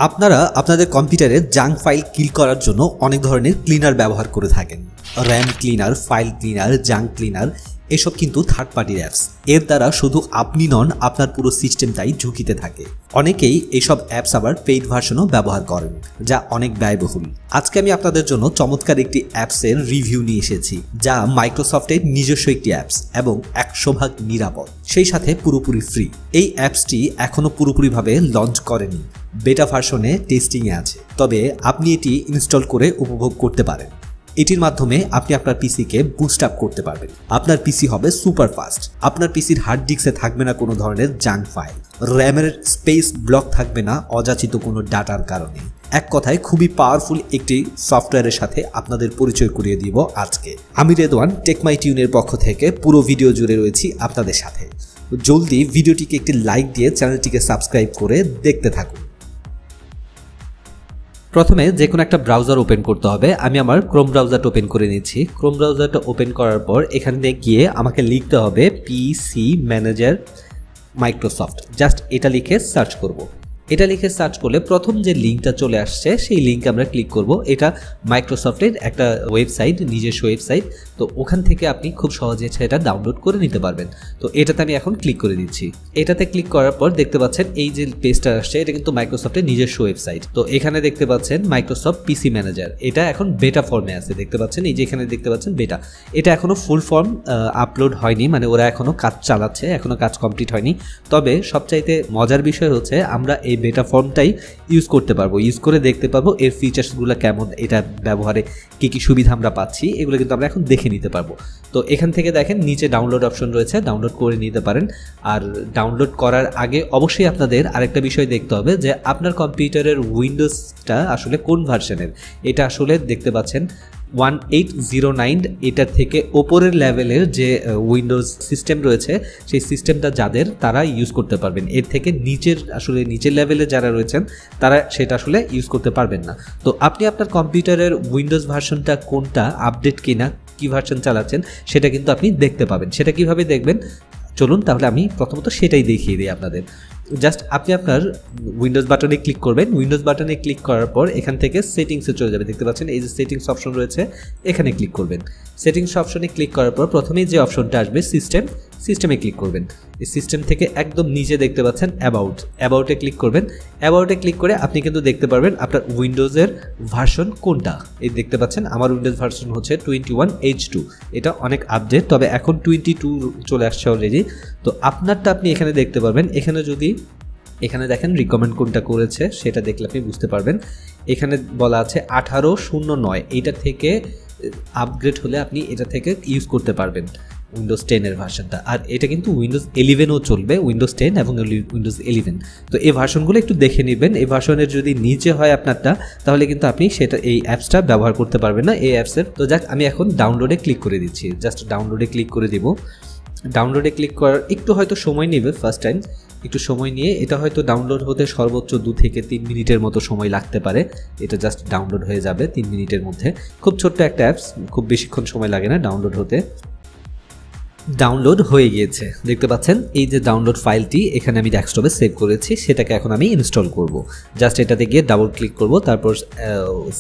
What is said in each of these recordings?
আপনারা আপনাদের কম্পিউটারে জাঙ্ক ফাইল কিল করার জন্য অনেক ধরনের ক্লিনার ব্যবহার করে থাকেন। RAM cleaner, file cleaner, junk cleaner এসব কিন্তু থার্ড পার্টির অ্যাপস। এর দ্বারা শুধু আপনি নন, আপনার পুরো সিস্টেমটাই ঝুঁকিতে থাকে। অনেকেই এইসব অ্যাপস আবার পেইড ভার্সনও ব্যবহার করেন, যা অনেক ব্যয়বহুল। আজকে আমি আপনাদের জন্য চমৎকার একটি অ্যাপসের রিভিউ নিয়ে এসেছি, যা মাইক্রোসফটের নিজস্ব একটি অ্যাপস এবং 100% নিরাপদ, সেই সাথে পুরোপুরি ফ্রি। এই অ্যাপসটি এখনও পুরোপুরিভাবে লঞ্চ করেনি, বেটা ভার্সনে টেস্টিংয়ে আছে, তবে আপনি এটি ইনস্টল করে উপভোগ করতে পারেন। এটির মাধ্যমে আপনি আপনার পিসিকে বুস্ট আপ করতে পারবেন। আপনার পিসি হবে সুপার ফাস্ট। আপনার পিসির হার্ড ডিস্কে থাকবে না কোনো ধরনের জাঙ্ক ফাইল, র্যামের স্পেস ব্লক থাকবে না অযাচিত কোনো ডাটার কারণে। এক কথায় খুবই পাওয়ারফুল একটি সফটওয়্যারের সাথে আপনাদের পরিচয় করিয়ে দিব আজকে। আমি রেদওয়ান, টেকমাই টিউনের পক্ষ থেকে পুরো ভিডিও জুড়ে রয়েছি আপনাদের সাথে। জলদি ভিডিওটিকে একটি লাইক দিয়ে চ্যানেলটিকে সাবস্ক্রাইব করে দেখতে থাকুন। প্রথমে যে কোনো একটা ব্রাউজার ওপেন করতে হবে। আমি আমার ক্রোম ব্রাউজারটা ওপেন করে নিচ্ছি। ক্রোম ব্রাউজারটা ওপেন করার পর এখানে গিয়ে আমাকে লিখতে হবে পিসি ম্যানেজার মাইক্রোসফট। জাস্ট এটা লিখে সার্চ করব। এটা লিখে সার্চ করলে প্রথম যে লিঙ্কটা চলে আসছে সেই লিঙ্কে আমরা ক্লিক করব। এটা মাইক্রোসফটের একটা ওয়েবসাইট, নিজস্ব ওয়েবসাইট। তো ওখান থেকে আপনি খুব সহজে সেটা ডাউনলোড করে নিতে পারবেন। তো এটাতে আমি এখন ক্লিক করে দিচ্ছি। এটাতে ক্লিক করার পর দেখতে পাচ্ছেন এই যে পেজটা আসছে, এটা কিন্তু মাইক্রোসফটের নিজস্ব ওয়েবসাইট। তো এখানে দেখতে পাচ্ছেন মাইক্রোসফট পিসি ম্যানেজার। এটা এখন বেটা ফর্মে আছে, দেখতে পাচ্ছেন এই যে এখানে দেখতে পাচ্ছেন বেটা। এটা এখনো ফুল ফর্ম আপলোড হয়নি, মানে ওরা এখনো কাজ চালাচ্ছে, এখনো কাজ কমপ্লিট হয়নি। তবে সবচাইতে মজার বিষয় হচ্ছে আমরা এই বেটা ফর্মটাই ইউজ করতে পারবো, ইউজ করে দেখতে পারবো এর ফিচার্সগুলো কেমন, এটা ব্যবহারে কী কী সুবিধা আমরা পাচ্ছি, এগুলো কিন্তু আমরা এখন দেখে নিতে পারবো। তো এখান থেকে দেখেন নিচে ডাউনলোড অপশন রয়েছে, ডাউনলোড করে নিতে পারেন। আর ডাউনলোড করার আগে অবশ্যই আপনাদের আরেকটা বিষয় দেখতে হবে যে আপনার কম্পিউটারের উইন্ডোজটা আসলে কোন ভার্সনের। এটা আসলে দেখতে পাচ্ছেন 1809, এটার থেকে ওপরের লেভেলের যে উইন্ডোজ সিস্টেম রয়েছে সেই সিস্টেমটা যাদের, তারা ইউজ করতে পারবেন। এর থেকে নিচের লেভেলে যারা রয়েছেন তারা সেটা আসলে ইউজ করতে পারবেন না। তো আপনি আপনার কম্পিউটারের উইন্ডোজ ভার্সনটা কোনটা, আপডেট কিনা, কি ভার্সন চালাচ্ছেন সেটা কিন্তু আপনি দেখতে পাবেন। সেটা কিভাবে দেখবেন চলুন তাহলে আমি প্রথমত সেটাই দেখিয়ে দিই আপনাদের। জাস্ট আপনি আপনার উইন্ডোজ বাটনে ক্লিক করবেন। উইন্ডোজ বাটনে ক্লিক করার পর এখান থেকে সেটিংসে চলে যাবে, দেখতে পাচ্ছেন এই যে সেটিংস অপশন রয়েছে, এখানে ক্লিক করবেন। সেটিংস অপশনে ক্লিক করার পর প্রথমেই যে অপশনটা আসবে সিস্টেমে ক্লিক করবেন। এই সিস্টেম থেকে একদম নিচে দেখতে পাচ্ছেন অ্যাবাউটে ক্লিক করবেন। অ্যাবাউটে ক্লিক করে আপনি কিন্তু দেখতে পারবেন আপনার উইন্ডোজের ভার্সন কোনটা। এই দেখতে পাচ্ছেন আমার উইন্ডোজ ভার্সন হচ্ছে 21H2। এটা অনেক আপডেট, তবে এখন 22 চলে আসছে অলরেডি। তো আপনারটা আপনি এখানে দেখতে পারবেন। এখানে দেখেন রিকমেন্ড কোনটা করেছে সেটা দেখলে আপনি বুঝতে পারবেন। এখানে বলা আছে 1809, এইটা থেকে আপগ্রেড হলে আপনি এটা থেকে ইউজ করতে পারবেন উইন্ডোজ 10-এর ভার্সনটা। আর এটা কিন্তু উইন্ডোজ 11ও চলবে, উইন্ডোজ 10 এবং উইন্ডোজ 11। তো এই ভার্সনগুলো একটু দেখে নেবেন। এই ভার্সনের যদি নিচে হয় আপনারটা, তাহলে কিন্তু আপনি সেটা এই অ্যাপসটা ব্যবহার করতে পারবেন না এই অ্যাপসের। তো যাক আমি এখন ডাউনলোডে ক্লিক করে দিচ্ছি। জাস্ট ডাউনলোডে ক্লিক করে দিব। ডাউনলোডে ক্লিক করার একটু হয়তো সময় নেবে, ফার্স্ট টাইম একটু সময় নিয়ে এটা হয়তো ডাউনলোড হতে সর্বোচ্চ 2 থেকে 3 মিনিটের মতো সময় লাগতে পারে। এটা জাস্ট ডাউনলোড হয়ে যাবে 3 মিনিটের মধ্যে। খুব ছোট্ট একটা অ্যাপস, খুব বেশিক্ষণ সময় লাগে না ডাউনলোড হতে। ডাউনলোড হয়ে গিয়েছে, দেখতে পাচ্ছেন এই যে ডাউনলোড ফাইলটি এখানে আমি ডেস্কটপে সেভ করেছি, সেটাকে এখন আমি ইনস্টল করব। জাস্ট এটাতে গিয়ে ডাবল ক্লিক করব, তারপর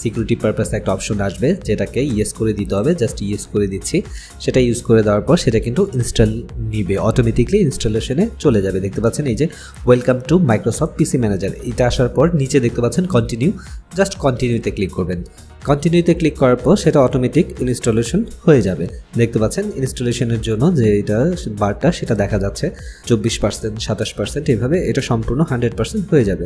সিকিউরিটি পারপাসে একটা অপশন আসবে যেটাকে ইয়েস করে দিতে হবে। জাস্ট ইয়েস করে দিচ্ছি। সেটা ইউজ করে দেওয়ার পর সেটা কিন্তু ইনস্টল নিবে, অটোমেটিকলি ইনস্টলেশনে চলে যাবে। দেখতে পাচ্ছেন এই যে welcome to Microsoft PC manager, এটা আসার পর নিচে দেখতে পাচ্ছেন কন্টিনিউ। জাস্ট কন্টিনিউতে ক্লিক করবেন। কন্টিনিউতে ক্লিক করার পর সেটা অটোমেটিক ইনস্টলেশন হয়ে যাবে। দেখতে পাচ্ছেন ইনস্টলেশনের জন্য যে এটা বারটা সেটা দেখা যাচ্ছে 24%, 27%, এভাবে এটা সম্পূর্ণ 100% হয়ে যাবে।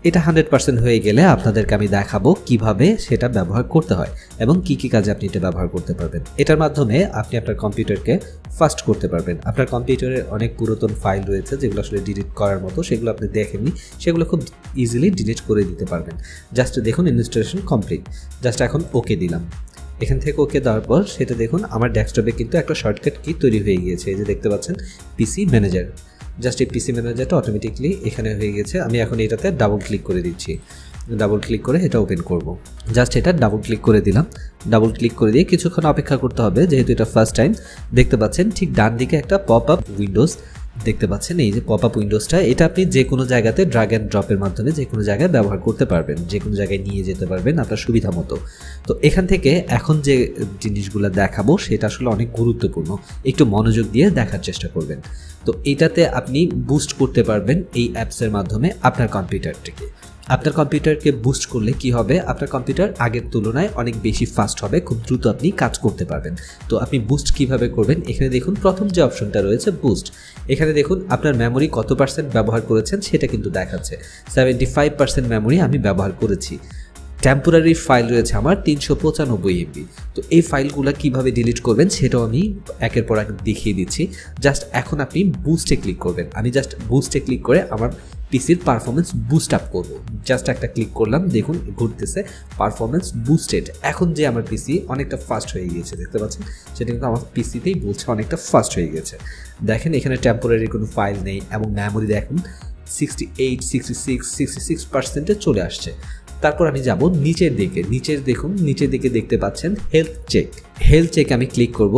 এটা 100% হয়ে গেলে আপনাদেরকে আমি দেখাবো কিভাবে সেটা ব্যবহার করতে হয় এবং কি কি কাজে আপনি এটা ব্যবহার করতে পারবেন। এটার মাধ্যমে আপনি আপনার কম্পিউটারকে ফাস্ট করতে পারবেন। আপনার কম্পিউটারে অনেক পুরাতন ফাইল রয়েছে যেগুলো আসলে ডিলিট করার মতো, সেগুলো আপনি দেখেননি, সেগুলো খুব ইজিলি ডিলিট করে দিতে পারবেন। জাস্ট দেখুন ইনস্টলেশন কমপ্লিট। জাস্ট এখন ওকে দিলাম। এখান থেকে ওকে দেওয়ার পর সেটা দেখুন আমার ডেস্কটপে কিন্তু একটা শর্টকাট কি তৈরি হয়ে গিয়েছে, এই যে দেখতে পাচ্ছেন পিসি ম্যানেজার। জাস্ট এই পিসি ম্যানেজারটা অটোমেটিকলি এখানে হয়ে গেছে। আমি এখন এটাতে ডাবল ক্লিক করে দিচ্ছি। ডাবল ক্লিক করে এটা ওপেন করব। জাস্ট এটা ডাবল ক্লিক করে দিলাম। ডাবল ক্লিক করে দিয়ে কিছুক্ষণ অপেক্ষা করতে হবে, যেহেতু এটা ফার্স্ট টাইম। দেখতে পাচ্ছেন ঠিক ডান দিকে একটা পপ আপ উইন্ডোজ দেখতে পাচ্ছেন এই যে পপ আপ উইন্ডোজটা, এটা আপনি যে কোনো জায়গাতে ড্র্যাগ অ্যান্ড ড্রপের মাধ্যমে যে কোনো জায়গায় ব্যবহার করতে পারবেন, যে কোনো জায়গায় নিয়ে যেতে পারবেন আপনার সুবিধা মতো। তো এখান থেকে এখন যে জিনিসগুলো দেখাবো সেটা আসলে অনেক গুরুত্বপূর্ণ, একটু মনোযোগ দিয়ে দেখার চেষ্টা করবেন। তো এটাতে আপনি বুস্ট করতে পারবেন এই অ্যাপসের মাধ্যমে আপনার কম্পিউটারটিকে। আপনার কম্পিউটারকে বুস্ট করলে কি হবে, আপনার কম্পিউটার আগের তুলনায় অনেক বেশি ফাস্ট হবে, খুব দ্রুত আপনি কাজ করতে পারবেন। তো আপনি বুস্ট কিভাবে করবেন, এখানে দেখুন প্রথম যে অপশনটা রয়েছে বুস্ট, এখানে দেখুন আপনার মেমোরি কত পার্সেন্ট ব্যবহার করেছেন সেটা কিন্তু দেখাচ্ছে। 75% মেমোরি আমি ব্যবহার করেছি। টেম্পোরারি ফাইল রয়েছে আমার 395 MB। তো এই ফাইলগুলো কিভাবে ডিলিট করবেন সেটাও আমি একের পর এক দেখিয়ে দিচ্ছি। জাস্ট এখন আপনি বুস্টে ক্লিক করবেন। আমি জাস্ট বুস্টে ক্লিক করে আমার পিসির পারফরমেন্স বুস্ট আপ করবো। জাস্ট একটা ক্লিক করলাম, দেখুন ঘুরতেছে পারফরমেন্স বুস্টেড। এখন যে আমার পিসি অনেকটা ফাস্ট হয়ে গিয়েছে দেখতে পাচ্ছেন, সেটা কিন্তু আমার পিসিতেই বলছে অনেকটা ফাস্ট হয়ে গেছে। দেখেন এখানে টেম্পোরারি কোনো ফাইল নেই এবং মেমোরি দেখুন 68, 66, 66% চলে আসছে। তারপর আমি যাব নিচের দিকে, নিচের দিকে দেখতে পাচ্ছেন হেলথ চেক আমি ক্লিক করব।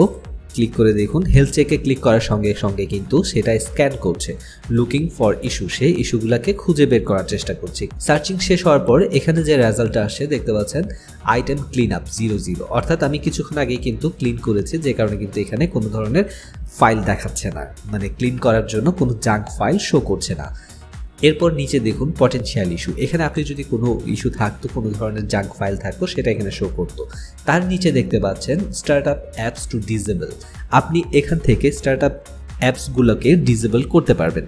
ক্লিক করে দেখুন হেলথ চেকে ক্লিক করার সঙ্গে সঙ্গে কিন্তু সেটা স্ক্যান করছে, লুকিং ফর ইস্যু, সেই ইস্যুগুলোকে খুঁজে বের করার চেষ্টা করছি। সার্চিং শেষ হওয়ার পর এখানে যে রেজাল্টটা আসছে দেখতে পাচ্ছেন আইটেম ক্লিন আপ 00, অর্থাৎ আমি কিছুক্ষণ আগে কিন্তু ক্লিন করেছি, যে কারণে কিন্তু এখানে কোনো ধরনের ফাইল দেখাচ্ছে না, মানে ক্লিন করার জন্য কোনো জাঙ্ক ফাইল শো করছে না। এরপর নিচে দেখুন পটেনশিয়াল ইস্যু, এখানে আপনি যদি কোনো ইস্যু থাকতো, কোনো ধরনের জাঙ্ক ফাইল থাকতো সেটা এখানে শো করতো। তার নিচে দেখতে পাচ্ছেন স্টার্টআপ অ্যাপস টু ডিসেবল, আপনি এখান থেকে স্টার্টআপ অ্যাপসগুলোকে ডিসেবল করতে পারবেন।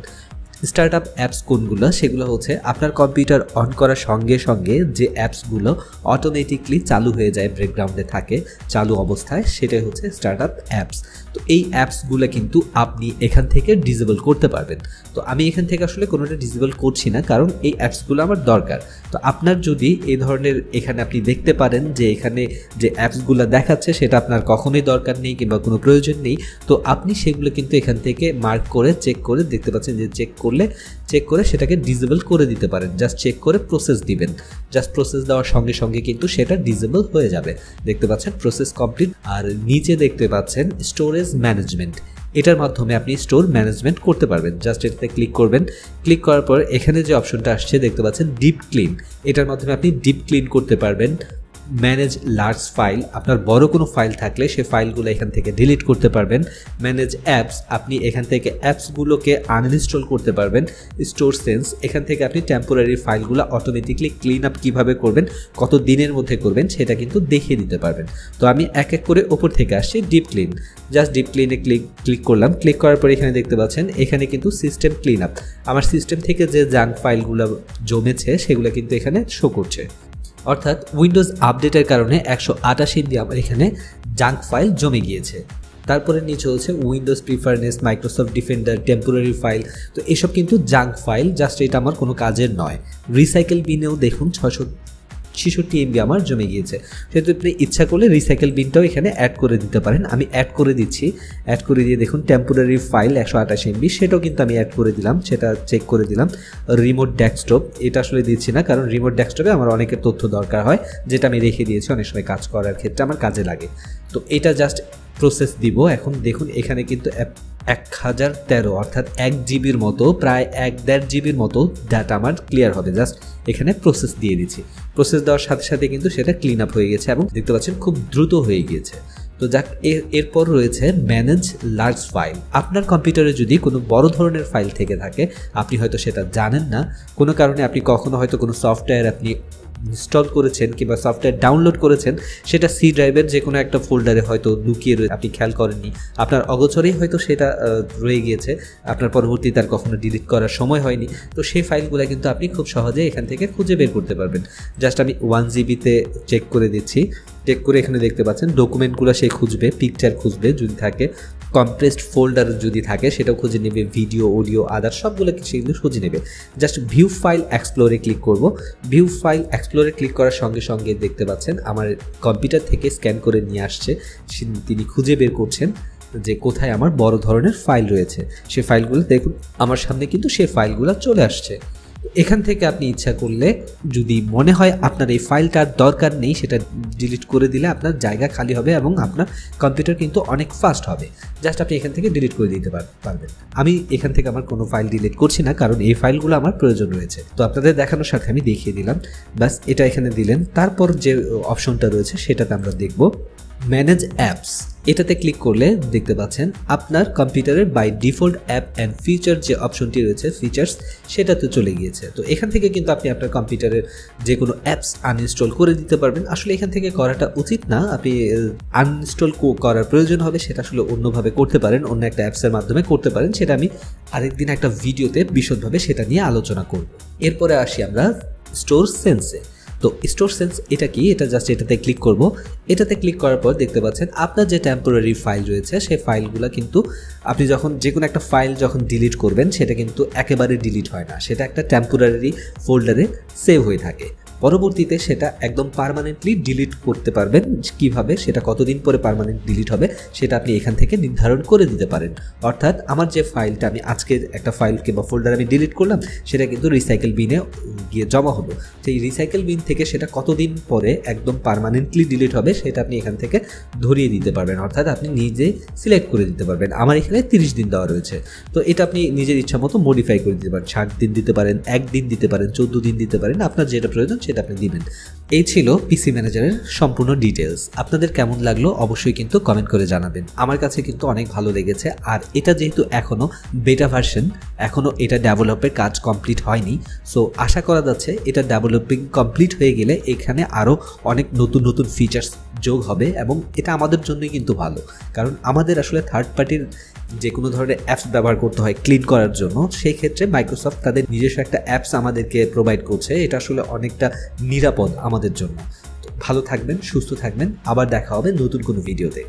স্টার্টআপ অ্যাপস কোনগুলো, সেগুলো হচ্ছে আপনার কম্পিউটার অন করার সঙ্গে সঙ্গে যে অ্যাপসগুলো অটোমেটিকলি চালু হয়ে যায়, ব্যাকগ্রাউন্ডে থাকে চালু অবস্থায়, সেটাই হচ্ছে স্টার্টআপ অ্যাপস। তো এই অ্যাপসগুলো কিন্তু আপনি এখান থেকে ডিসেবল করতে পারবেন। তো আমি এখান থেকে আসলে কোনোটা ডিসেবল করছি না, কারণ এই অ্যাপসগুলো আমার দরকার। তো আপনার যদি এই ধরনের এখানে আপনি দেখতে পারেন যে এখানে যে অ্যাপসগুলো দেখাচ্ছে সেটা আপনার কখনোই দরকার নেই কিংবা কোনো প্রয়োজন নেই, তো আপনি সেগুলো কিন্তু এখান থেকে মার্ক করে চেক করে দেখতে পাচ্ছেন যে চেক করে সেটাকে ডিসেবল করে দিতে পারেন। জাস্ট চেক করে প্রসেস দিবেন, জাস্ট প্রসেস দেওয়ার সঙ্গে সঙ্গে কিন্তু সেটা ডিসেবল হয়ে যাবে। দেখতে পাচ্ছেন প্রসেস কমপ্লিট। আর নিচে দেখতে পাচ্ছেন স্টোরেজ ম্যানেজমেন্ট, এটার মাধ্যমে আপনি স্টোর ম্যানেজমেন্ট করতে পারবেন। জাস্ট এটাতে ক্লিক করবেন, ক্লিক করার পর এখানে যে অপশনটা আসছে দেখতে পাচ্ছেন ডিপ ক্লিন, এটার মাধ্যমে আপনি ডিপ ক্লিন করতে পারবেন। ম্যানেজ লার্জ ফাইল, আপনার বড় কোনো ফাইল থাকলে সেই ফাইলগুলো এখান থেকে ডিলিট করতে পারবেন। ম্যানেজ অ্যাপস, আপনি এখান থেকে অ্যাপসগুলোকে আনইনস্টল করতে পারবেন। স্টোর সেন্স, এখান থেকে আপনি টেম্পোরারি ফাইলগুলো অটোমেটিকলি ক্লিন আপ কীভাবে করবেন, কত দিনের মধ্যে করবেন সেটা কিন্তু দেখিয়ে দিতে পারবেন। তো আমি এক এক করে ওপর থেকে আসছি ডিপ ক্লিন, জাস্ট ডিপ ক্লিনে ক্লিক করলাম। ক্লিক করার পর এখানে দেখতে পাচ্ছেন এখানে কিন্তু সিস্টেম ক্লিন আপ, আমার সিস্টেম থেকে যে জাঙ্ক ফাইলগুলো জমেছে সেগুলো কিন্তু এখানে শো করছে। অর্থাৎ উইন্ডোজ আপডেটের কারণে 128 MB আমার এখানে জাঙ্ক ফাইল জমে গিয়েছে। তারপরে নিচে হচ্ছে Windows preference, Microsoft defender, temporary file, তো এসব কিন্তু জাঙ্ক ফাইল, জাস্ট এটা আমার কোনো কাজের নয়। রিসাইকেল বিনেও দেখুন 666 MB আমার জমে গিয়েছে, সেহেতু আপনি ইচ্ছা করলে রিসাইকেল বিনটাও এখানে অ্যাড করে দিতে পারেন। আমি অ্যাড করে দিচ্ছি, অ্যাড করে দিয়ে দেখুন টেম্পোরারি ফাইল 128 MB, সেটাও কিন্তু আমি অ্যাড করে দিলাম, সেটা চেক করে দিলাম। রিমোট ডেস্কটপ, এটা আসলে দিচ্ছি না, কারণ রিমোট ডেস্কটপে আমার অনেকের তথ্য দরকার হয়, যেটা আমি রেখে দিয়েছি, অনেক সময় কাজ করার ক্ষেত্রে আমার কাজে লাগে। তো এটা জাস্ট প্রসেস দিব। এখন দেখুন এখানে কিন্তু 1013 অর্থাৎ 1 জিবির মতো, প্রায় 1.5 জিবির মতো ডাটা আমার ক্লিয়ার হবে। জাস্ট এখানে প্রসেস দিয়ে দিচ্ছি, প্রসেস দেওয়ার সাথে সাথে কিন্তু সেটা ক্লিন আপ হয়ে গেছে এবং দেখতে পাচ্ছেন খুব দ্রুত হয়ে গিয়েছে। তো যাক, এরপর রয়েছে ম্যানেজ লার্জ ফাইল। আপনার কম্পিউটারে যদি কোনো বড় ধরনের ফাইল থেকে থাকে, আপনি হয়তো সেটা জানেন না, কোনো কারণে আপনি কখনো হয়তো কোনো সফটওয়্যার আপনি ইনস্টল করেছেন কিংবা সফটওয়্যার ডাউনলোড করেছেন, সেটা সি ড্রাইভের যে কোনো একটা ফোল্ডারে হয়তো লুকিয়ে রয়েছে, আপনি খেয়াল করেননি, আপনার অগোচরেই হয়তো সেটা রয়ে গিয়েছে, আপনার পরবর্তীতে আর কখনো ডিলিট করার সময় হয়নি। তো সেই ফাইলগুলো কিন্তু আপনি খুব সহজে এখান থেকে খুঁজে বের করতে পারবেন। জাস্ট আমি 1 জিবিতে চেক করে দিচ্ছি, চেক করে এখানে দেখতে পাচ্ছেন ডকুমেন্টগুলো সে খুঁজবে, পিকচার খুঁজবে যদি থাকে, কম্প্রেসড ফোল্ডার যদি থাকে সেটাও খুঁজে নেবে, ভিডিও, অডিও, আদার সবগুলো কিছু কিন্তু খুঁজে নেবে। জাস্ট ভিউ ফাইল এক্সপ্লোরে ক্লিক করব। ভিউ ফাইল এক্সপ্লোরে ক্লিক করার সঙ্গে সঙ্গে দেখতে পাচ্ছেন আমার কম্পিউটার থেকে স্ক্যান করে নিয়ে আসছে, তিনি খুঁজে বের করছেন যে কোথায় আমার বড় ধরনের ফাইল রয়েছে। সেই ফাইলগুলো দেখুন আমার সামনে কিন্তু সেই ফাইলগুলো চলে আসছে। এখান থেকে আপনি ইচ্ছা করলে যদি মনে হয় আপনার এই ফাইলটার দরকার নেই সেটা ডিলিট করে দিলে আপনার জায়গা খালি হবে এবং আপনার কম্পিউটার কিন্তু অনেক ফাস্ট হবে। জাস্ট আপনি এখান থেকে ডিলিট করে দিতে পারবেন। আমি এখান থেকে আমার কোনো ফাইল ডিলিট করছি না, কারণ এই ফাইলগুলো আমার প্রয়োজন রয়েছে। তো আপনাদের দেখানোর সাথে আমি দেখিয়ে দিলাম। ব্যাস এটা এখানে দিলেন। তারপর যে অপশনটা রয়েছে সেটাতে আমরা দেখব ম্যানেজ অ্যাপস। এটাতে ক্লিক করলে দেখতে পাচ্ছেন আপনার কম্পিউটারের by default app and feature যে অপশনটি রয়েছে ফিচার্স, সেটাতে চলে গিয়েছে। তো এখান থেকে কিন্তু আপনি আপনার কম্পিউটারের যে কোনো অ্যাপস আনইনস্টল করে দিতে পারবেন। আসলে এখান থেকে করাটা উচিত না, আপনি আনইনস্টল করার প্রয়োজন হবে সেটা আসলে অন্যভাবে করতে পারেন, অন্য একটা অ্যাপসের মাধ্যমে করতে পারেন। সেটা আমি আরেকদিন একটা ভিডিওতে বিশদভাবে সেটা নিয়ে আলোচনা করব। এরপরে আসি আমরা স্টোর সেন্সে। তো স্টোর সেন্স এটা কি, এটা জাস্ট এটাতে ক্লিক করব। এটাতে ক্লিক করার পর দেখতে পাচ্ছেন আপনার যে টেম্পোরারি ফাইল রয়েছে সেই ফাইলগুলো কিন্তু আপনি যখন যে কোনো একটা ফাইল যখন ডিলিট করবেন সেটা কিন্তু একেবারে ডিলিট হয় না, সেটা একটা টেম্পোরারি ফোল্ডারে সেভ হয়ে থাকে। পরবর্তীতে সেটা একদম পার্মানেন্টলি ডিলিট করতে পারবেন। কিভাবে, সেটা কতদিন পরে পার্মানেন্ট ডিলিট হবে সেটা আপনি এখান থেকে নির্ধারণ করে দিতে পারেন। অর্থাৎ আমার যে ফাইলটা আমি আজকে একটা ফাইল কিংবা ফোল্ডার আমি ডিলিট করলাম সেটা কিন্তু রিসাইকেল বিনে গিয়ে জমা হলো। সেই রিসাইকেল বিন থেকে সেটা কতদিন পরে একদম পার্মানেন্টলি ডিলিট হবে সেটা আপনি এখান থেকে ধরিয়ে দিতে পারবেন। অর্থাৎ আপনি নিজে সিলেক্ট করে দিতে পারবেন। আমার এখানে 30 দিন দেওয়া রয়েছে, তো এটা আপনি নিজের ইচ্ছা মতো মডিফাই করে দিতে পারেন। 60 দিন দিতে পারেন, 1 দিন দিতে পারেন, 14 দিন দিতে পারেন, আপনার যেটা প্রয়োজন সেটা আপনি দিবেন। এই ছিল পিসি ম্যানেজারের সম্পূর্ণ ডিটেলস। আপনাদের কেমন লাগলো অবশ্যই কিন্তু কমেন্ট করে জানাবেন। আমার কাছে কিন্তু অনেক ভালো লেগেছে। আর এটা যেহেতু এখনও বেটা ভার্সন, এখনও এটা ডেভেলপের কাজ কমপ্লিট হয়নি, সো আশা করা যাচ্ছে এটা ডেভেলপিং কমপ্লিট হয়ে গেলে এখানে আরও অনেক নতুন নতুন ফিচার্স যোগ হবে এবং এটা আমাদের জন্যই কিন্তু ভালো। কারণ আমাদের আসলে থার্ড পার্টির যে কোনো ধরনের অ্যাপস ব্যবহার করতে হয় ক্লিন করার জন্য, সেই ক্ষেত্রে মাইক্রোসফট তাদের নিজস্ব একটা অ্যাপস আমাদেরকে প্রোভাইড করছে। এটা আসলে অনেকটা নিরাপদ আমাদের জন্য। ভালো থাকবেন, সুস্থ থাকবেন, আবার দেখা হবে নতুন কোনো ভিডিওতে।